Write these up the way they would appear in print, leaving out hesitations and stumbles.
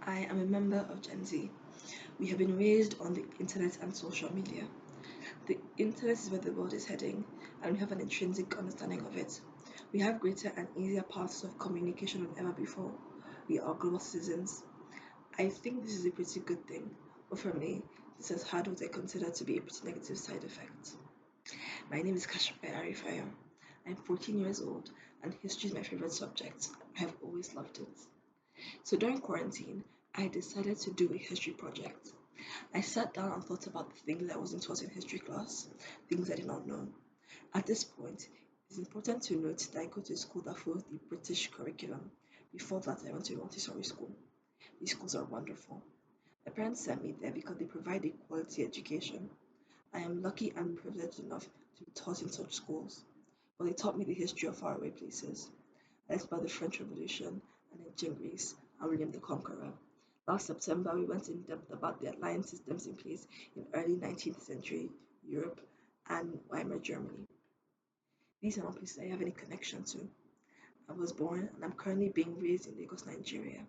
I am a member of Gen Z. We have been raised on the internet and social media. The internet is where the world is heading, and we have an intrinsic understanding of it. We have greater and easier paths of communication than ever before. We are global citizens. I think this is a pretty good thing, but for me, this has had what I consider to be a pretty negative side effect. My name is Kika Arifayan. I'm 14 years old, and history is my favorite subject. I have always loved it. So during quarantine, I decided to do a history project. I sat down and thought about the things I wasn't taught in history class, things I did not know. At this point, it's important to note that I go to a school that follows the British curriculum. Before that, I went to a Montessori school. These schools are wonderful. My parents sent me there because they provide a quality education. I am lucky and privileged enough to be taught in such schools, but they taught me the history of faraway places. I learned about the French Revolution and ancient Greece and William the Conqueror. Last September, we went in depth about the alliance systems in place in early 19th century Europe and Weimar Germany. These are not places I have any connection to. I was born and I'm currently being raised in Lagos, Nigeria.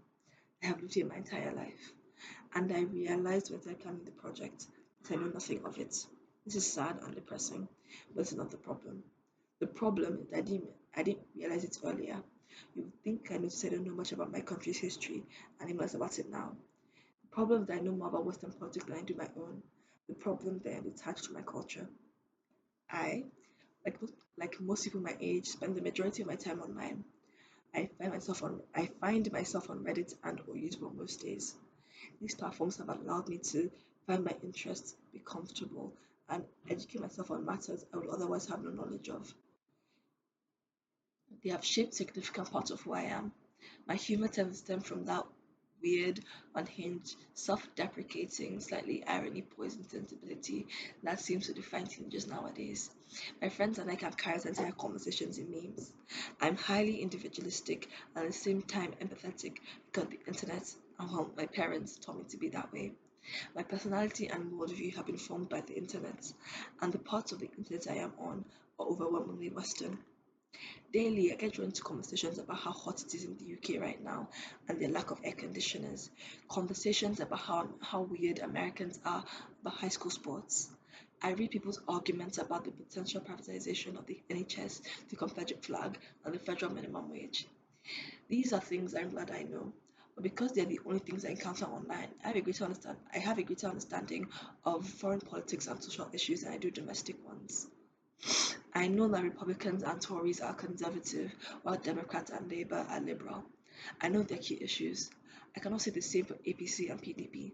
I have lived here my entire life, and I realized when I planning the project that I know nothing of it. This is sad and depressing, but it's not the problem. The problem is that I didn't realize it earlier. You would think I noticed I don't know much about my country's history and I realize about it now. The problem is that I know more about Western politics than I do my own. The problem that I'm attached to my culture. I, like most people my age, spend the majority of my time online. I find myself on Reddit and or YouTube most days. These platforms have allowed me to find my interests, be comfortable, and educate myself on matters I would otherwise have no knowledge of. They have shaped significant parts of who I am. My humor tends to stem from that weird, unhinged, self-deprecating, slightly irony-poisoned sensibility that seems to define teenagers nowadays. My friends and I can carry entire conversations in memes. I'm highly individualistic and at the same time empathetic because the internet and well, my parents taught me to be that way. My personality and worldview have been formed by the internet, and the parts of the internet I am on are overwhelmingly Western. Daily, I get drawn into conversations about how hot it is in the UK right now and the lack of air conditioners. Conversations about how weird Americans are about high school sports. I read people's arguments about the potential privatization of the NHS, the Confederate flag, and the federal minimum wage. These are things I'm glad I know. But because they're the only things I encounter online, I have a greater understanding of foreign politics and social issues than I do domestic ones. I know that Republicans and Tories are conservative, while Democrats and Labour are liberal. I know their key issues. I cannot say the same for APC and PDP,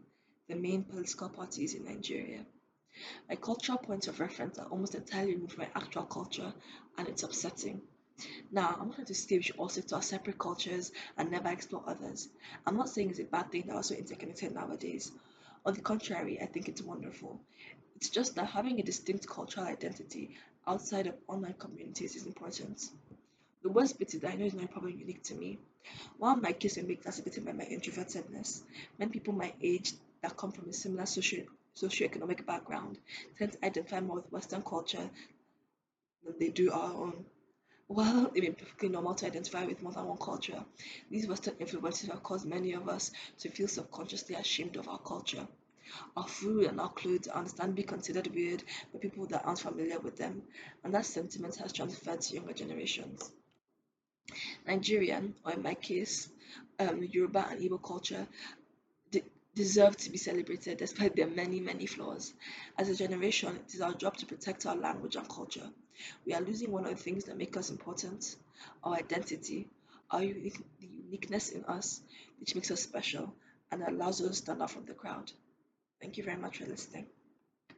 the main political parties in Nigeria. My cultural points of reference are almost entirely removed from my actual culture, and it's upsetting. Now, I'm not trying to say we should all stick to our separate cultures and never explore others. I'm not saying it's a bad thing that we're so interconnected nowadays. On the contrary, I think it's wonderful. It's just that having a distinct cultural identity outside of online communities is important. The worst bit is that I know it's not a problem unique to me. While my case may be exacerbated by my introvertedness, many people my age that come from a similar socioeconomic background tend to identify more with Western culture than they do our own. While it may be perfectly normal to identify with more than one culture, these Western influences have caused many of us to feel subconsciously ashamed of our culture. Our food and our clothes are understandably considered weird by people that aren't familiar with them, and that sentiment has transferred to younger generations. Nigerian, or in my case, Yoruba and Igbo culture de- deserve to be celebrated despite their many, many flaws. As a generation, it is our job to protect our language and culture. We are losing one of the things that make us important, our identity, the uniqueness in us, which makes us special and allows us to stand out from the crowd. Thank you very much for listening.